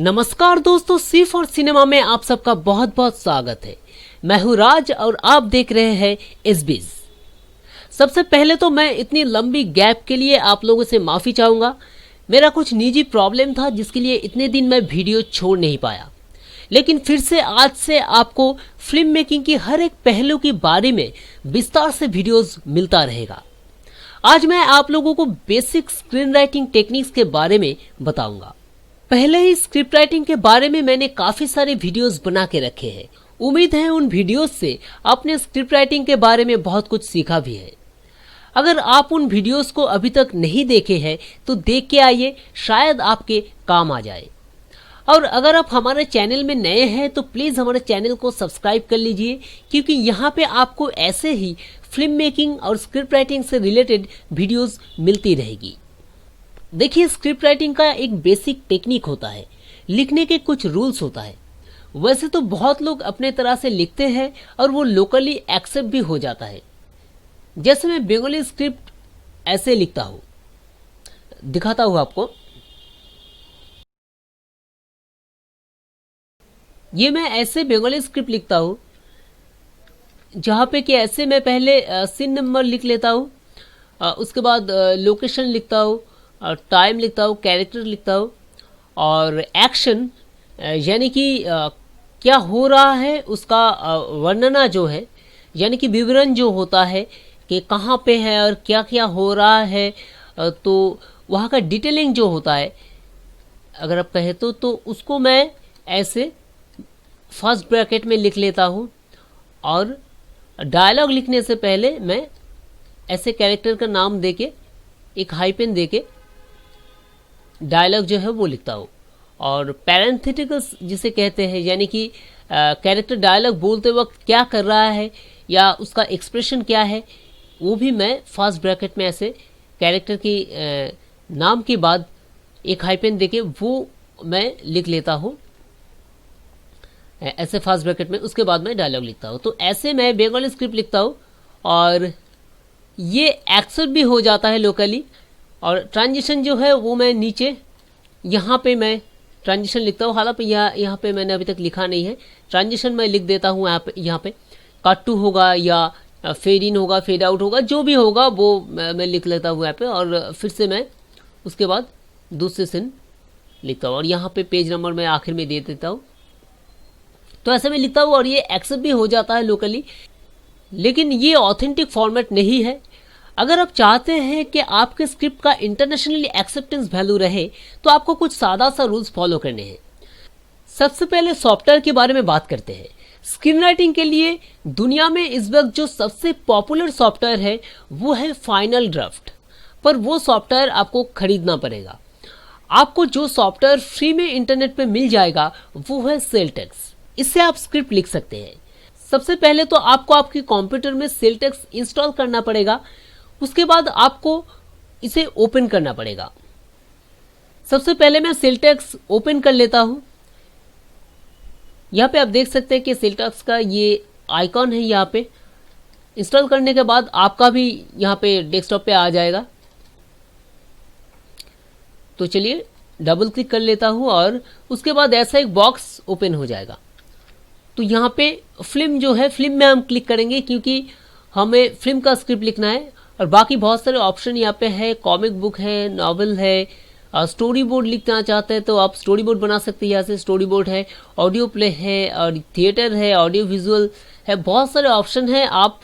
नमस्कार दोस्तों, सी for cinema में आप सबका बहुत बहुत स्वागत है। मैं हूं राज और आप देख रहे हैं एसबीज। सबसे पहले तो मैं इतनी लंबी गैप के लिए आप लोगों से माफ़ी चाहूँगा। मेरा कुछ निजी प्रॉब्लम था जिसके लिए इतने दिन मैं वीडियो छोड़ नहीं पाया, लेकिन फिर से आज से आपको फिल्म मेकिंग की हर एक पहलू के बारे में विस्तार से वीडियोस मिलता रहेगा। आज मैं आप लोगों को बेसिक स्क्रीन राइटिंग टेक्निक्स के बारे में बताऊंगा। पहले ही स्क्रिप्ट राइटिंग के बारे में मैंने काफ़ी सारे वीडियोस बना के रखे हैं। उम्मीद है उन वीडियोस से आपने स्क्रिप्ट राइटिंग के बारे में बहुत कुछ सीखा भी है। अगर आप उन वीडियोस को अभी तक नहीं देखे हैं तो देख के आइए, शायद आपके काम आ जाए। और अगर आप हमारे चैनल में नए हैं तो प्लीज़ हमारे चैनल को सब्सक्राइब कर लीजिए, क्योंकि यहाँ पे आपको ऐसे ही फिल्म मेकिंग और स्क्रिप्ट राइटिंग से रिलेटेड वीडियोस मिलती रहेगी। देखिए, स्क्रिप्ट राइटिंग का एक बेसिक टेक्निक होता है, लिखने के कुछ रूल्स होता है। वैसे तो बहुत लोग अपने तरह से लिखते हैं और वो लोकली एक्सेप्ट भी हो जाता है। जैसे मैं बंगाली स्क्रिप्ट ऐसे लिखता हूँ, दिखाता हूँ आपको। ये मैं ऐसे बंगाली स्क्रिप्ट लिखता हूँ, जहाँ पे कि ऐसे मैं पहले सीन नंबर लिख लेता हूँ, उसके बाद लोकेशन लिखता हूँ, टाइम लिखता हूँ, कैरेक्टर लिखता हूँ और एक्शन यानी कि क्या हो रहा है उसका वर्णना जो है, यानी कि विवरण जो होता है कि कहाँ पे है और क्या क्या हो रहा है, तो वहाँ का डिटेलिंग जो होता है अगर आप कहें तो उसको मैं ऐसे फर्स्ट ब्रैकेट में लिख लेता हूँ। और डायलॉग लिखने से पहले मैं ऐसे कैरेक्टर का नाम देके एक हाइपेन देके डायलॉग जो है वो लिखता हूँ। और पैरेंथेटिकल्स जिसे कहते हैं, यानी कि कैरेक्टर डायलॉग बोलते वक्त क्या कर रहा है या उसका एक्सप्रेशन क्या है, वो भी मैं फर्स्ट ब्रैकेट में ऐसे कैरेक्टर की नाम के बाद एक हाइपेन देके वो मैं लिख लेता हूँ ऐसे फर्स्ट ब्रैकेट में। उसके बाद मैं डायलॉग लिखता हूँ। तो ऐसे मैं बंगाली स्क्रिप्ट लिखता हूँ और ये एक्सेप्ट भी हो जाता है लोकली। और ट्रांजिशन जो है वो मैं नीचे यहाँ पे मैं ट्रांजिशन लिखता हूँ। हालांकि यहाँ पे मैंने अभी तक लिखा नहीं है। ट्रांजिशन मैं लिख देता हूँ यहाँ पे कट टू होगा या फेड इन होगा, फेड आउट होगा, जो भी होगा वो मैं लिख लेता हूँ यहाँ पे। और फिर से मैं उसके बाद दूसरे सीन लिखता हूँ और यहाँ पे पेज नंबर मैं आखिर में दे देता हूँ। तो ऐसे में लिखता हूँ और ये एक्सेप्ट भी हो जाता है लोकली। लेकिन ये ऑथेंटिक फॉर्मेट नहीं है। अगर आप चाहते हैं कि आपके स्क्रिप्ट का इंटरनेशनली एक्सेप्टेंस वैल्यू रहे तो आपको कुछ सादा सा रूल्स फॉलो करने हैं। सबसे पहले सॉफ्टवेयर के बारे में बात करते हैं। स्क्रीन राइटिंग के लिए दुनिया में इस वक्त जो सबसे पॉपुलर सॉफ्टवेयर है वो है फाइनल ड्राफ्ट, पर वो सॉफ्टवेयर आपको खरीदना पड़ेगा। आपको जो सॉफ्टवेयर फ्री में इंटरनेट पे मिल जाएगा वो है सेलटेक्स। इससे आप स्क्रिप्ट लिख सकते हैं। सबसे पहले तो आपको आपके कंप्यूटर में सेलटेक्स इंस्टॉल करना पड़ेगा। उसके बाद आपको इसे ओपन करना पड़ेगा। सबसे पहले मैं सेलटेक्स ओपन कर लेता हूं। यहाँ पे आप देख सकते हैं कि सेलटेक्स का ये आइकॉन है। यहाँ पे इंस्टॉल करने के बाद आपका भी यहाँ पे डेस्कटॉप पे आ जाएगा। तो चलिए डबल क्लिक कर लेता हूँ और उसके बाद ऐसा एक बॉक्स ओपन हो जाएगा। तो यहाँ पे फिल्म जो है, फिल्म में हम क्लिक करेंगे क्योंकि हमें फिल्म का स्क्रिप्ट लिखना है। और बाकी बहुत सारे ऑप्शन यहाँ पे है, कॉमिक बुक है, नॉवेल है, स्टोरी बोर्ड लिखना चाहते हैं तो आप स्टोरी बोर्ड बना सकते हैं। यहाँ से स्टोरी बोर्ड है, ऑडियो प्ले है और थिएटर है, ऑडियो विजुअल है, बहुत सारे ऑप्शन हैं। आप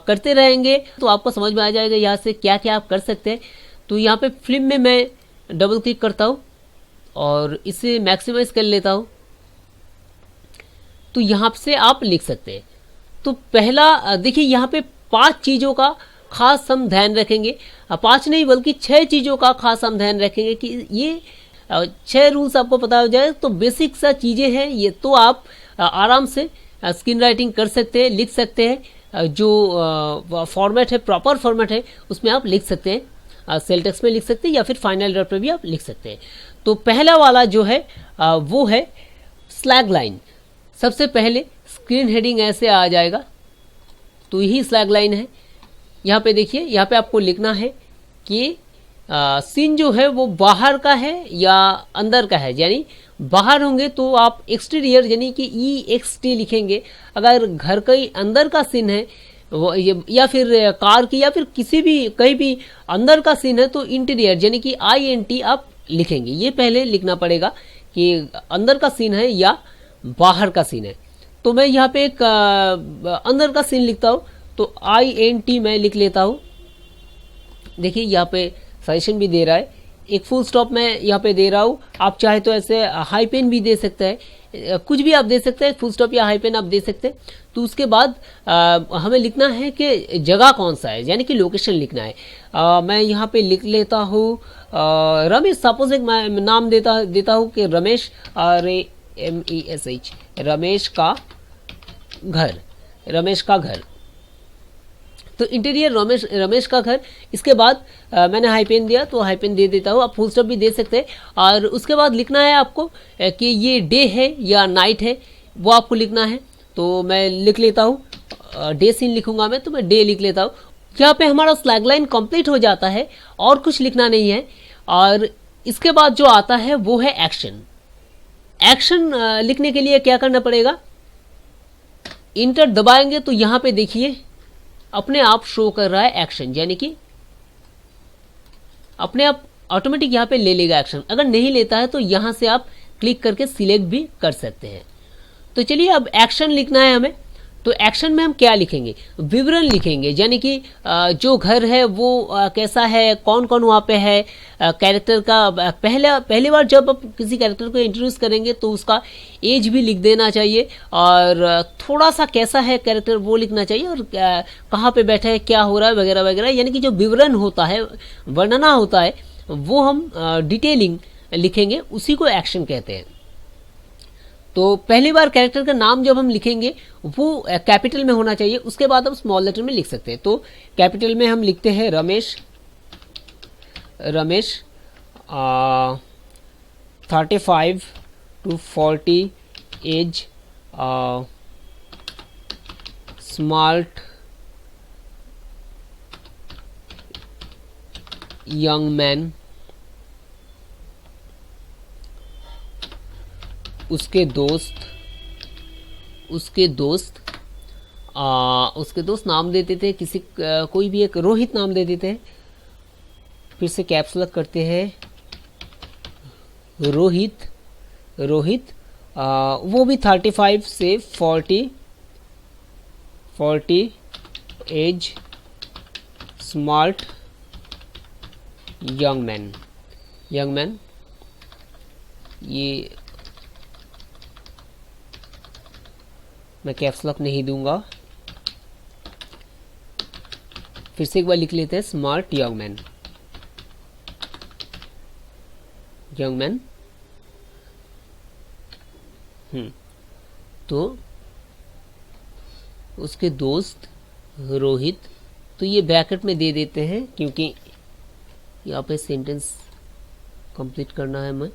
करते रहेंगे तो आपको समझ में आ जाएगा यहाँ से क्या क्या आप कर सकते हैं। तो यहाँ पे फिल्म में मैं डबल क्लिक करता हूँ और इसे मैक्सिमाइज कर लेता हूँ। तो यहाँ से आप लिख सकते हैं। तो पहला देखिए, यहाँ पे 5 चीज़ों का खास हम ध्यान रखेंगे। 5 नहीं बल्कि 6 चीज़ों का खास हम ध्यान रखेंगे कि ये 6 रूल्स आपको पता हो जाए तो बेसिक सा चीज़ें हैं ये, तो आप आराम से स्क्रीन राइटिंग कर सकते हैं, लिख सकते हैं। जो फॉर्मेट है, प्रॉपर फॉर्मेट है, उसमें आप लिख सकते हैं। सेलटेक्स में लिख सकते हैं या फिर फाइनल ड्राफ्ट पे भी आप लिख सकते हैं। तो पहला वाला जो है वो है स्लैग लाइन। सबसे पहले स्क्रीन हेडिंग ऐसे आ जाएगा, तो यही स्लैग लाइन है। यहाँ पे देखिए, यहाँ पे आपको लिखना है कि सीन जो है वो बाहर का है या अंदर का है, यानी बाहर होंगे तो आप एक्सटीरियर यानी कि EXT लिखेंगे। अगर घर का ही अंदर का सीन है वो या फिर कार की या फिर किसी भी कहीं भी अंदर का सीन है तो इंटीरियर यानी कि INT आप लिखेंगे। ये पहले लिखना पड़ेगा कि अंदर का सीन है या बाहर का सीन है। तो मैं यहाँ पे एक अंदर का सीन लिखता हूँ, तो INT मैं लिख लेता हूँ। देखिए यहाँ पे सजेशन भी दे रहा है, एक फुल स्टॉप मैं यहाँ पे दे रहा हूँ। आप चाहे तो ऐसे हाई पेन भी दे सकते हैं, कुछ भी आप दे सकते हैं, फुल स्टॉप या हाई पेन आप दे सकते हैं। तो उसके बाद हमें लिखना है कि जगह कौन सा है, यानी कि लोकेशन लिखना है। मैं यहाँ पे लिख लेता हूँ रमेश, सपोज एक मैं नाम देता हूँ कि रमेश, RAMESH, रमेश का घर, रमेश का घर। तो इंटीरियर रमेश का घर। इसके बाद मैंने हाई पेन दिया तो हाई पेन दे देता हूँ, आप फुल स्टॉप भी दे सकते हैं। और उसके बाद लिखना है आपको कि ये डे है या नाइट है, वो आपको लिखना है। तो मैं लिख लेता हूँ, डे सीन लिखूंगा मैं, तो मैं डे लिख लेता हूँ। यहाँ पे हमारा स्लैग लाइन कंप्लीट हो जाता है और कुछ लिखना नहीं है। और इसके बाद जो आता है वो है एक्शन। एक्शन लिखने के लिए क्या करना पड़ेगा, इंटर दबाएंगे तो यहाँ पे देखिए अपने आप शो कर रहा है एक्शन, यानी कि अपने आप ऑटोमेटिक यहाँ पे ले लेगा एक्शन। अगर नहीं लेता है तो यहाँ से आप क्लिक करके सिलेक्ट भी कर सकते हैं। तो चलिए अब एक्शन लिखना है हमें। तो एक्शन में हम क्या लिखेंगे, विवरण लिखेंगे, यानी कि जो घर है वो कैसा है, कौन कौन वहाँ पे है, कैरेक्टर का पहली बार जब आप किसी कैरेक्टर को इंट्रोड्यूस करेंगे तो उसका एज भी लिख देना चाहिए, और थोड़ा सा कैसा है कैरेक्टर वो लिखना चाहिए, और कहाँ पे बैठा है, क्या हो रहा है, वगैरह वगैरह। यानी कि जो विवरण होता है, वर्णना होता है, वो हम डिटेलिंग लिखेंगे, उसी को एक्शन कहते हैं। तो पहली बार कैरेक्टर का नाम जब हम लिखेंगे वो कैपिटल में होना चाहिए, उसके बाद हम स्मॉल लेटर में लिख सकते हैं। तो कैपिटल में हम लिखते हैं Ramesh, 35 to 40 age, smart young man, उसके दोस्त नाम दे देते हैं, किसी कोई भी एक रोहित नाम दे देते हैं। फिर से कैप्स लॉक करते हैं, रोहित, वो भी 35 से 40 एज, स्मार्ट यंग मैन। ये मैं कैप्स लॉक नहीं दूंगा, फिर से एक बार लिख लेते हैं, स्मार्ट यंग मैन। तो उसके दोस्त रोहित, तो ये ब्रैकेट में दे देते हैं क्योंकि यहाँ पे सेंटेंस कंप्लीट करना है हमें।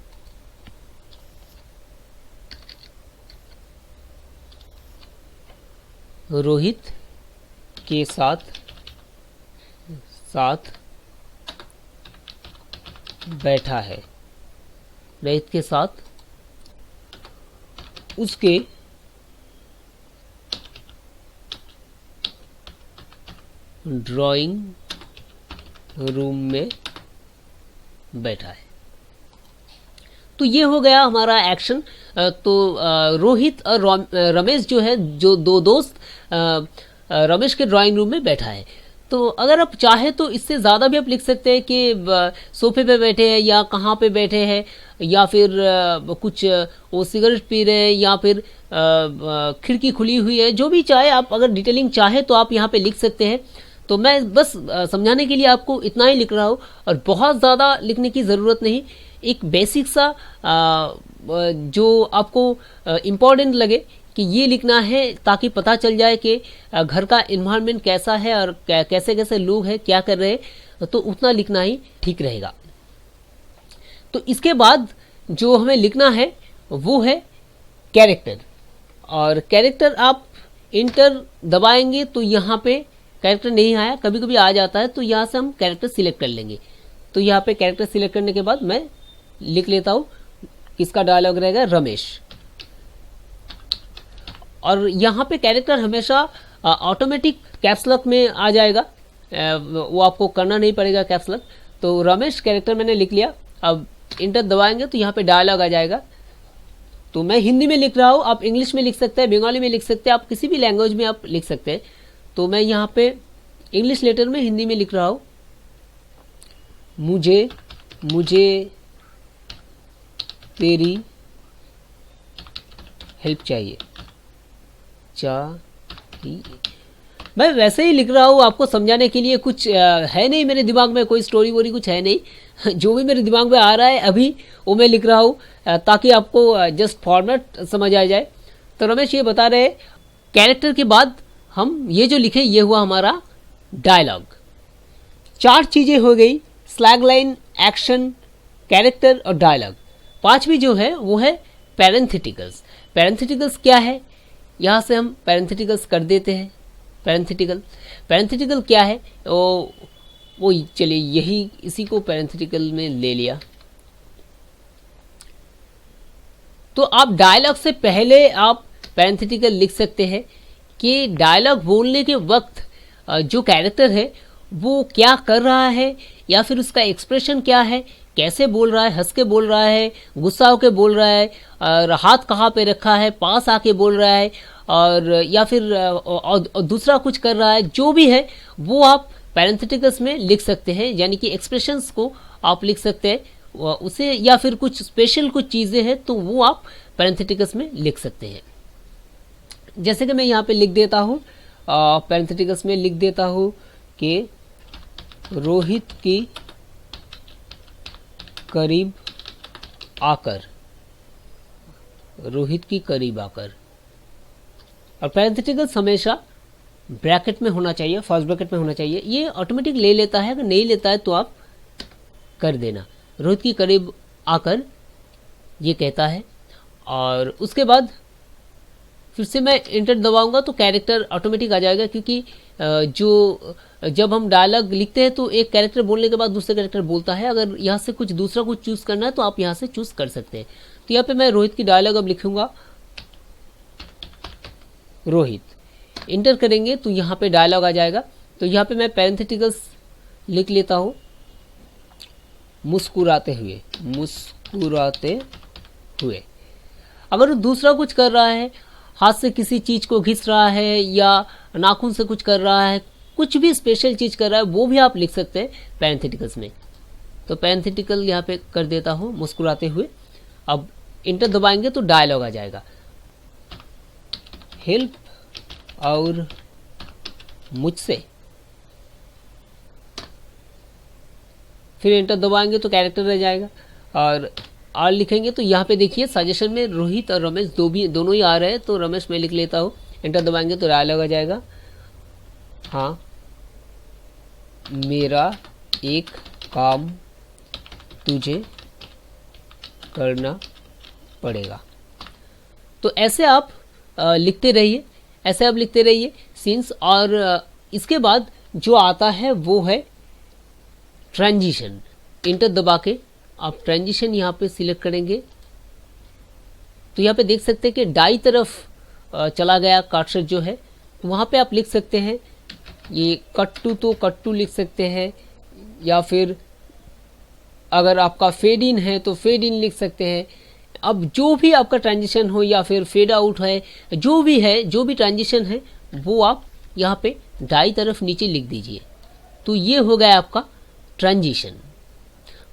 रोहित के साथ बैठा है, रोहित के साथ उसके ड्राइंग रूम में बैठा है। तो ये हो गया हमारा एक्शन। तो रोहित और रमेश जो है, जो दो दोस्त रमेश के ड्राइंग रूम में बैठा है। तो अगर आप चाहे तो इससे ज़्यादा भी आप लिख सकते हैं कि सोफे पे बैठे हैं या कहाँ पे बैठे हैं, या फिर कुछ वो सिगरेट पी रहे हैं, या फिर खिड़की खुली हुई है, जो भी चाहे आप, अगर डिटेलिंग चाहे तो आप यहाँ पे लिख सकते हैं। तो मैं बस समझाने के लिए आपको इतना ही लिख रहा हूँ, और बहुत ज़्यादा लिखने की ज़रूरत नहीं। एक बेसिक सा जो आपको इम्पोर्टेंट लगे कि ये लिखना है, ताकि पता चल जाए कि घर का इन्वायरमेंट कैसा है और कैसे कैसे लोग हैं, क्या कर रहे हैं, तो उतना लिखना ही ठीक रहेगा। तो इसके बाद जो हमें लिखना है वो है कैरेक्टर, और कैरेक्टर आप इंटर दबाएंगे तो यहाँ पे कैरेक्टर नहीं आया, कभी कभी आ जाता है, तो यहाँ से हम कैरेक्टर सिलेक्ट कर लेंगे। तो यहाँ पे कैरेक्टर सिलेक्ट करने के बाद मैं लिख लेता हूँ, किसका डायलॉग रहेगा, रमेश। और यहाँ पे कैरेक्टर हमेशा ऑटोमेटिक कैप्स लॉक में आ जाएगा, वो आपको करना नहीं पड़ेगा कैप्स लॉक। तो रमेश कैरेक्टर मैंने लिख लिया। अब इंटर दबाएंगे तो यहाँ पे डायलॉग आ जाएगा। तो मैं हिंदी में लिख रहा हूँ, आप इंग्लिश में लिख सकते हैं, बंगाली में लिख सकते हैं, आप किसी भी लैंग्वेज में आप लिख सकते हैं। तो मैं यहाँ पे इंग्लिश लेटर में हिंदी में लिख रहा हूँ, मुझे तेरी हेल्प चाहिए। मैं वैसे ही लिख रहा हूँ, आपको समझाने के लिए कुछ है नहीं मेरे दिमाग में, कोई स्टोरी वोरी कुछ है नहीं। जो भी मेरे दिमाग में आ रहा है अभी वो मैं लिख रहा हूँ, ताकि आपको जस्ट फॉर्मेट समझ आ जाए। तो रमेश ये बता रहे कैरेक्टर के बाद हम ये जो लिखे ये हुआ हमारा डायलॉग। 4 चीज़ें हो गई, स्लैग लाइन, एक्शन, कैरेक्टर और डायलॉग। 5वीं जो है वो है पैरेंथेटिकल्स। पैरेंथेटिकल्स क्या है, यहाँ से हम पैरेंथेटिकल्स कर देते हैं। पैरेंथेटिकल क्या है, वो चलिए यही इसी को पैरेंथेटिकल में ले लिया। तो आप डायलॉग से पहले आप पैरेंथेटिकल लिख सकते हैं कि डायलॉग बोलने के वक्त जो कैरेक्टर है वो क्या कर रहा है, या फिर उसका एक्सप्रेशन क्या है, कैसे बोल रहा है, हंस के बोल रहा है, गुस्सा होके बोल रहा है, और हाथ कहाँ पे रखा है, पास आके बोल रहा है, और या फिर और दूसरा कुछ कर रहा है, जो भी है वो आप पैरेंथेटिकल्स में लिख सकते हैं। यानी कि एक्सप्रेशंस को आप लिख सकते हैं उसे, या फिर कुछ स्पेशल कुछ चीज़ें हैं तो वो आप पैरेंथेटिकल्स में लिख सकते हैं। जैसे कि मैं यहाँ पे लिख देता हूँ, पैरेंथेटिकल्स में लिख देता हूँ कि रोहित की करीब आकर, रोहित की करीब आकर। और पैरेंथेटिकल्स हमेशा ब्रैकेट में होना चाहिए, फर्स्ट ब्रैकेट में होना चाहिए। ये ऑटोमेटिक ले लेता है, अगर नहीं लेता है तो आप कर देना। रोहित की करीब आकर ये कहता है, और उसके बाद फिर से मैं इंटर दबाऊंगा तो कैरेक्टर ऑटोमेटिक आ जाएगा, क्योंकि जब हम डायलॉग लिखते हैं तो एक कैरेक्टर बोलने के बाद दूसरा कैरेक्टर बोलता है। अगर यहाँ से कुछ दूसरा कुछ चूज़ करना है तो आप यहाँ से चूज़ कर सकते हैं। तो यहाँ पे मैं रोहित की डायलॉग अब लिखूंगा, रोहित। इंटर करेंगे तो यहाँ पे डायलॉग आ जाएगा। तो यहाँ पे मैं पैरेंथेटिकल्स लिख लेता हूँ, मुस्कुराते हुए, मुस्कुराते हुए। अगर दूसरा कुछ कर रहा है, हाथ से किसी चीज़ को घिस रहा है या नाखून से कुछ कर रहा है, कुछ भी स्पेशल चीज़ कर रहा है, वो भी आप लिख सकते हैं पैरेंथेटिकल्स में। तो पैरेंथेटिकल यहाँ पे कर देता हूँ, मुस्कुराते हुए। अब इंटर दबाएंगे तो डायलॉग आ जाएगा, हेल्प और मुझसे। फिर इंटर दबाएंगे तो कैरेक्टर रह जाएगा, और लिखेंगे तो यहाँ पे देखिए सजेशन में रोहित और रमेश दोनों ही आ रहे हैं, तो रमेश मैं लिख लेता हूँ। इंटर दबाएंगे तो डायलॉग आ जाएगा, हाँ मेरा एक काम तुझे करना पड़ेगा। तो ऐसे आप लिखते रहिए, ऐसे आप लिखते रहिए सीन्स। और इसके बाद जो आता है वो है ट्रांजिशन। इंटर दबा के आप ट्रांजिशन यहाँ पे सिलेक्ट करेंगे तो यहाँ पे देख सकते हैं कि दाई तरफ चला गया कर्सर जो है, वहाँ पे आप लिख सकते हैं ये कट टू, तो कट टू लिख सकते हैं, या फिर अगर आपका फेड इन है तो फेड इन लिख सकते हैं। अब जो भी आपका ट्रांजिशन हो या फिर फेड आउट है, जो भी है, जो भी ट्रांजिशन है वो आप यहाँ पे दाई तरफ नीचे लिख दीजिए। तो ये हो गया आपका ट्रांजिशन।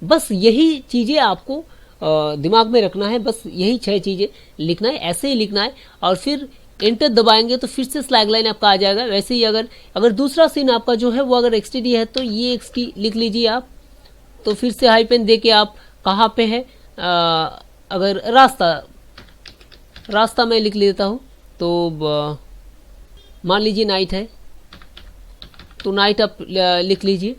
बस यही चीज़ें आपको दिमाग में रखना है, बस यही 6 चीज़ें लिखना है, ऐसे ही लिखना है। और फिर इंटर दबाएंगे तो फिर से स्लैग लाइन आपका आ जाएगा। वैसे ही अगर दूसरा सीन आपका जो है वो अगर एक्सटीडी है तो ये एक्सटी लिख लीजिए आप। तो फिर से हाइपेन दे के आप कहाँ पे है, अगर रास्ता मैं लिख लेता हूँ, तो मान लीजिए नाइट है तो नाइट आप लिख लीजिए।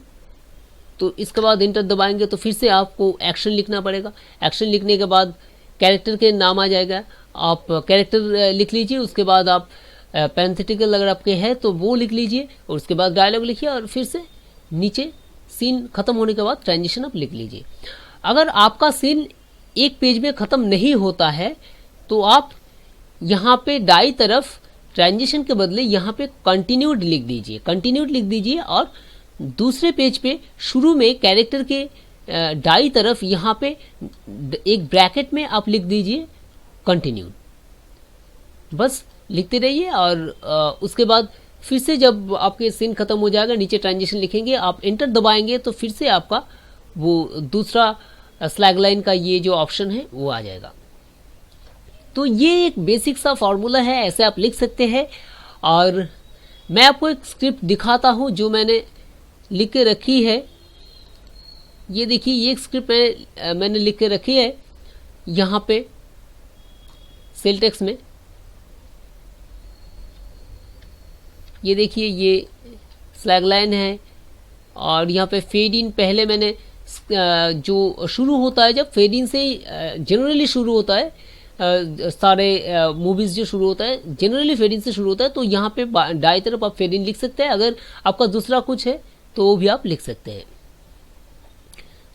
तो इसके बाद इंटर दबाएंगे तो फिर से आपको एक्शन लिखना पड़ेगा। एक्शन लिखने के बाद कैरेक्टर के नाम आ जाएगा, आप कैरेक्टर लिख लीजिए। उसके बाद आप पैरेंथेटिकल अगर आपके है तो वो लिख लीजिए, और उसके बाद डायलॉग लिखिए, और फिर से नीचे सीन खत्म होने के बाद ट्रांजिशन आप लिख लीजिए। अगर आपका सीन एक पेज में ख़त्म नहीं होता है तो आप यहाँ पे दाई तरफ ट्रांजिशन के बदले यहाँ पे कंटिन्यूड लिख दीजिए, कंटिन्यूड लिख दीजिए और दूसरे पेज पे शुरू में कैरेक्टर के दाई तरफ यहाँ पे एक ब्रैकेट में आप लिख दीजिए कंटिन्यूड। बस लिखते रहिए और उसके बाद फिर से जब आपके सीन खत्म हो जाएगा नीचे ट्रांजिशन लिखेंगे, आप एंटर दबाएंगे तो फिर से आपका वो दूसरा स्लैग लाइन का ये जो ऑप्शन है वो आ जाएगा। तो ये एक बेसिक सा फॉर्मूला है, ऐसे आप लिख सकते हैं। और मैं आपको एक स्क्रिप्ट दिखाता हूँ जो मैंने लिख के रखी है। ये देखिए, ये एक स्क्रिप्ट मैंने लिख के रखी है यहाँ पे सेल टेक्स्ट में। ये देखिए, ये स्लैग लाइन है और यहाँ पे फेड इन पहले मैंने जो शुरू होता है, जब फेड इन से जनरली शुरू होता है, सारे मूवीज़ जो शुरू होता है जनरली फेड इन से शुरू होता है, तो यहाँ पे दाएं तरफ आप फेड इन लिख सकते हैं। अगर आपका दूसरा कुछ है तो वो भी आप लिख सकते हैं।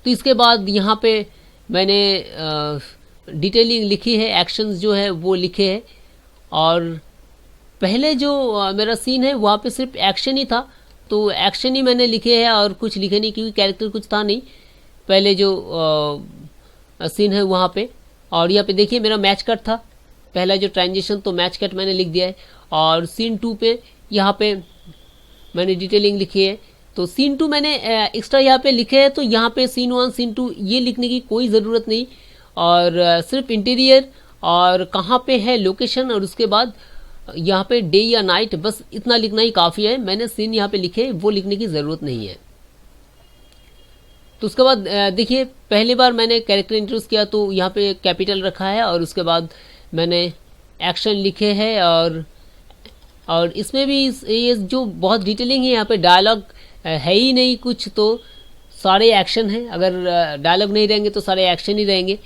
तो इसके बाद यहाँ पे मैंने डिटेलिंग लिखी है, एक्शंस जो है वो लिखे हैं। और पहले जो मेरा सीन है वहाँ पे सिर्फ एक्शन ही था, तो एक्शन ही मैंने लिखे हैं और कुछ लिखे नहीं क्योंकि कैरेक्टर कुछ था नहीं पहले जो सीन है वहाँ पे। और यहाँ पे देखिए मेरा मैच कट था पहला जो ट्रांजिशन, तो मैच कट मैंने लिख दिया है। और सीन 2 पे यहाँ पे मैंने डिटेलिंग लिखी है, तो सीन 2 मैंने एक्स्ट्रा यहाँ पे लिखे हैं। तो यहाँ पे सीन 1 सीन 2 ये लिखने की कोई ज़रूरत नहीं, और सिर्फ इंटीरियर और कहाँ पे है लोकेशन और उसके बाद यहाँ पे डे या नाइट, बस इतना लिखना ही काफ़ी है। मैंने सीन यहाँ पे लिखे, वो लिखने की ज़रूरत नहीं है। तो उसके बाद देखिए पहली बार मैंने कैरेक्टर इंट्रोड्यूस किया तो यहाँ पे कैपिटल रखा है और उसके बाद मैंने एक्शन लिखे हैं। और इसमें भी ये जो बहुत डिटेलिंग है, यहाँ पे डायलॉग है ही नहीं कुछ, तो सारे एक्शन हैं। अगर डायलॉग नहीं रहेंगे तो सारे एक्शन ही रहेंगे,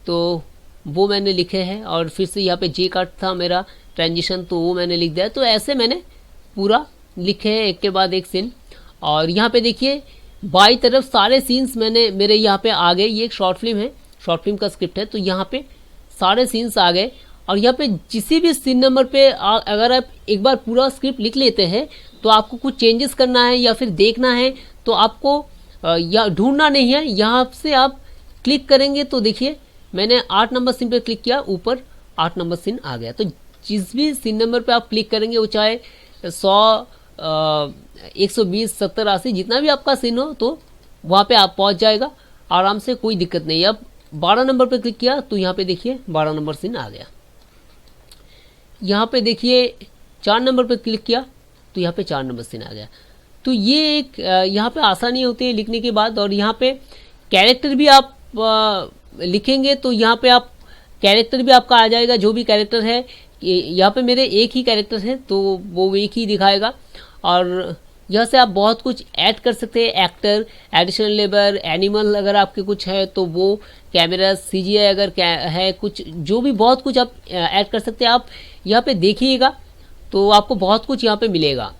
तो वो मैंने लिखे हैं। और फिर से यहाँ पे जे कट था मेरा ट्रांजिशन, तो वो मैंने लिख दिया। तो ऐसे मैंने पूरा लिखे हैं एक के बाद एक सीन। और यहाँ पे देखिए बाई तरफ सारे सीन्स मेरे यहाँ पे आ गए। ये एक शॉर्ट फिल्म है, शॉर्ट फिल्म का स्क्रिप्ट है, तो यहाँ पे सारे सीन्स आ गए। और यहाँ पे किसी भी सीन नंबर पे अगर आप एक बार पूरा स्क्रिप्ट लिख लेते हैं तो आपको कुछ चेंजेस करना है या फिर देखना है तो आपको या ढूंढना नहीं है, यहाँ से आप क्लिक करेंगे तो देखिए मैंने 8 नंबर सीन पे क्लिक किया, ऊपर 8 नंबर सीन आ गया। तो जिस भी सीन नंबर पे आप क्लिक करेंगे वो चाहे 100 120 70 80 जितना भी आपका सीन हो तो वहाँ पे आप पहुँच जाएगा आराम से, कोई दिक्कत नहीं। अब 12 नंबर पे क्लिक किया तो यहाँ पे देखिए 12 नंबर सीन आ गया। यहाँ पे देखिए 4 नंबर पे क्लिक किया तो यहाँ पे 4 नंबर सीन आ गया। तो ये एक यहाँ पे आसानी होती है लिखने के बाद। और यहाँ पे कैरेक्टर भी आप लिखेंगे तो यहाँ पे आप कैरेक्टर भी आपका आ जाएगा, जो भी कैरेक्टर है। यहाँ पे मेरे एक ही कैरेक्टर है तो वो एक ही दिखाएगा। और यहाँ से आप बहुत कुछ ऐड कर सकते हैं, एक्टर, एडिशनल लेबर, एनिमल अगर आपके कुछ है तो वो, कैमरा, सीजीआई अगर है कुछ, जो भी बहुत कुछ आप ऐड कर सकते हैं। आप यहाँ पे देखिएगा तो आपको बहुत कुछ यहाँ पे मिलेगा।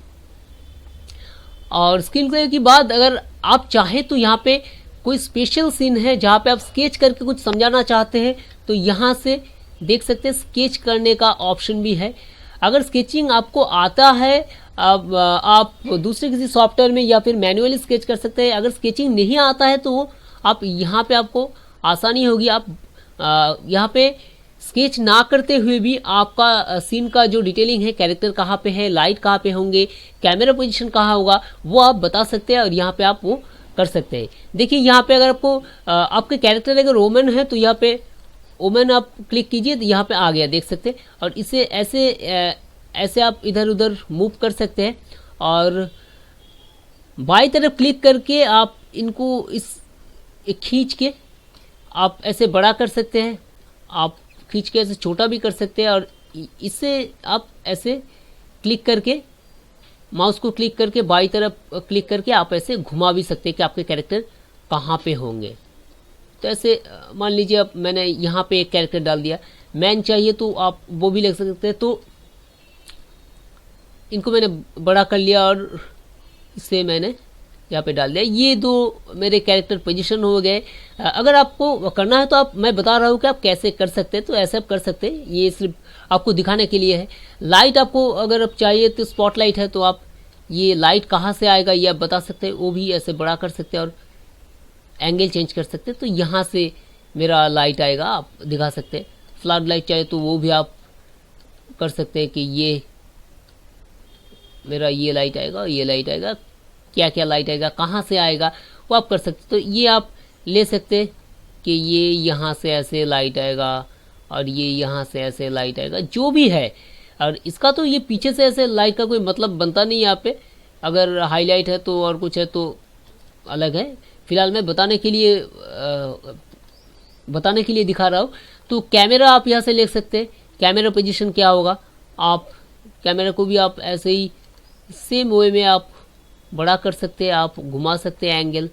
और स्क्रीन प्ले की बात अगर आप चाहें तो यहाँ पे कोई स्पेशल सीन है जहाँ पे आप स्केच करके कुछ समझाना चाहते हैं तो यहाँ से देख सकते हैं स्केच करने का ऑप्शन भी है। अगर स्केचिंग आपको आता है अब आप दूसरे किसी सॉफ्टवेयर में या फिर मैन्युअली स्केच कर सकते हैं। अगर स्केचिंग नहीं आता है तो आप यहाँ पे आपको आसानी होगी। आप यहाँ पे स्केच ना करते हुए भी आपका सीन का जो डिटेलिंग है, कैरेक्टर कहाँ पे है, लाइट कहाँ पे होंगे, कैमरा पोजीशन कहाँ होगा, वो आप बता सकते हैं और यहाँ पे आप वो कर सकते हैं। देखिए यहाँ पे अगर आपको आपके कैरेक्टर अगर ओमन है तो यहाँ पे ओमन आप क्लिक कीजिए तो यहाँ पे आ गया, देख सकते हैं। और इसे ऐसे आप इधर उधर मूव कर सकते हैं। और बाई तरफ क्लिक करके आप इनको खींच के आप ऐसे बड़ा कर सकते हैं, आप खींच के ऐसे छोटा भी कर सकते हैं। और इससे आप ऐसे क्लिक करके, माउस को क्लिक करके बाई तरफ क्लिक करके आप ऐसे घुमा भी सकते हैं कि आपके कैरेक्टर कहाँ पे होंगे। तो ऐसे मान लीजिए अब मैंने यहाँ पे एक कैरेक्टर डाल दिया, मैन चाहिए तो आप वो भी लिख सकते हैं। तो इनको मैंने बड़ा कर लिया और इसे मैंने यहाँ पे डाल दिया। ये दो मेरे कैरेक्टर पोजीशन हो गए। अगर आपको करना है तो आप, मैं बता रहा हूँ कि आप कैसे कर सकते हैं, तो ऐसे आप कर सकते हैं। ये सिर्फ आपको दिखाने के लिए है। लाइट आपको अगर आप चाहिए तो स्पॉटलाइट है, तो आप ये लाइट कहाँ से आएगा ये आप बता सकते हैं, वो भी ऐसे बड़ा कर सकते हैं और एंगल चेंज कर सकते हैं। तो यहाँ से मेरा लाइट आएगा, आप दिखा सकते हैं। फ्लड लाइट चाहिए तो वो भी आप कर सकते हैं कि ये मेरा ये लाइट आएगा, ये लाइट आएगा, क्या क्या लाइट आएगा, कहाँ से आएगा, वो आप कर सकते। तो ये आप ले सकते कि ये यहाँ से ऐसे लाइट आएगा और ये यहाँ से ऐसे लाइट आएगा, जो भी है। और इसका तो ये पीछे से ऐसे लाइट का कोई मतलब बनता नहीं है यहाँ पे। अगर हाईलाइट है तो और कुछ है तो अलग है। फिलहाल मैं बताने के लिए दिखा रहा हूँ। तो कैमरा आप यहाँ से ले सकते हैं। कैमरा पोजीशन क्या होगा, आप कैमरा को भी आप ऐसे ही सेम वे में आप बड़ा कर सकते हैं, आप घुमा सकते हैं एंगल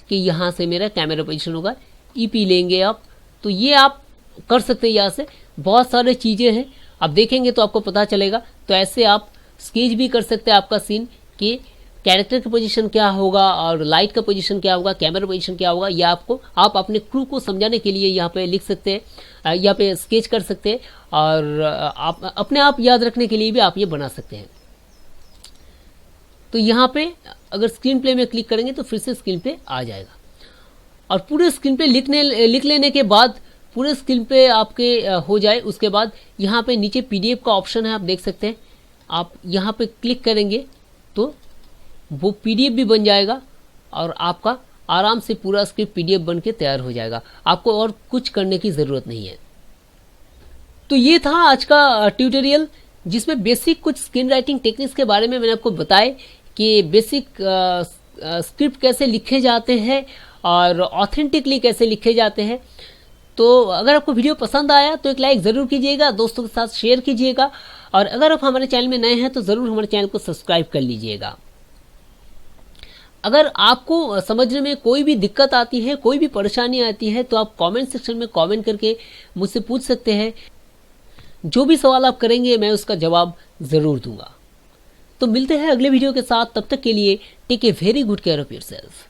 कि यहाँ से मेरा कैमरा पोजीशन होगा। ईपी लेंगे आप, तो ये आप कर सकते हैं। यहाँ से बहुत सारे चीज़ें हैं, आप देखेंगे तो आपको पता चलेगा। तो ऐसे आप स्केच भी कर सकते हैं आपका सीन कि कैरेक्टर की पोजीशन क्या होगा और लाइट का पोजीशन क्या होगा, कैमरा पोजीशन क्या होगा। या आपको आप अपने क्रू को समझाने के लिए यहाँ पे लिख सकते हैं, यहाँ पे स्केच कर सकते हैं और आप अपने आप याद रखने के लिए भी आप ये बना सकते हैं। तो यहाँ पे अगर स्क्रीन प्ले में क्लिक करेंगे तो फिर से स्क्रीन पे आ जाएगा। और पूरे स्क्रीन पे लिख लेने के बाद पूरे स्क्रीन पे आपके हो जाए, उसके बाद यहाँ पे नीचे PDF का ऑप्शन है, आप देख सकते हैं। आप यहाँ पे क्लिक करेंगे तो वो PDF भी बन जाएगा और आपका आराम से पूरा स्क्रिप्ट PDF बन के तैयार हो जाएगा। आपको और कुछ करने की ज़रूरत नहीं है। तो ये था आज का ट्यूटोरियल, जिसमें बेसिक कुछ स्क्रीन राइटिंग टेक्निक्स के बारे में मैंने आपको बताए कि बेसिक स्क्रिप्ट कैसे लिखे जाते हैं और ऑथेंटिकली कैसे लिखे जाते हैं। तो अगर आपको वीडियो पसंद आया तो एक लाइक ज़रूर कीजिएगा, दोस्तों के साथ शेयर कीजिएगा और अगर आप हमारे चैनल में नए हैं तो ज़रूर हमारे चैनल को सब्सक्राइब कर लीजिएगा। अगर आपको समझने में कोई भी दिक्कत आती है, कोई भी परेशानी आती है, तो आप कमेंट सेक्शन में कमेंट करके मुझसे पूछ सकते हैं। जो भी सवाल आप करेंगे मैं उसका जवाब ज़रूर दूंगा। तो मिलते हैं अगले वीडियो के साथ, तब तक के लिए take a very good care of yourself.